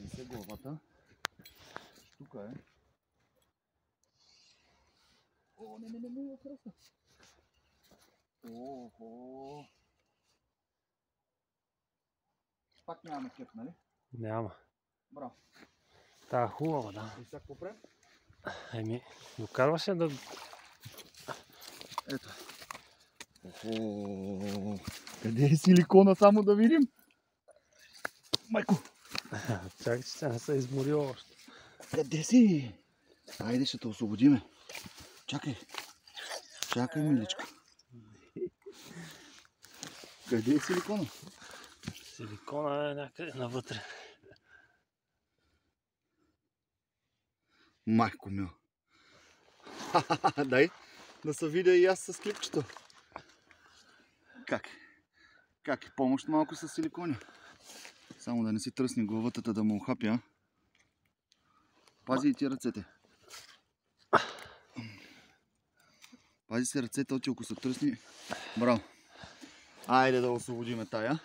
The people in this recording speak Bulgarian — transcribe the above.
Тръсни се главата. Штука е. О, не, отръсна. Охо. Пак нямаме кеф, нали? Няма. Браво. Та хубава, да. И сега какво правим? Еми, докарваш я да... Ето. Охо. Къде е силикона, само да видим? Майко! Чакай, че не се изморил още. Къде си? Айде, ще те освободиме. Чакай. Чакай, миличка. Къде е силикона? Силикона е някъде навътре. Майко мил. Дай да се видя и аз с клипчето. Как? Как е помощ малко с силикони? Само да не си тръсни главата, да му ухапя. Пази и ти ръцете. Пази си ръцете, оти ако са тръсни. Браво. Айде да освободиме тая.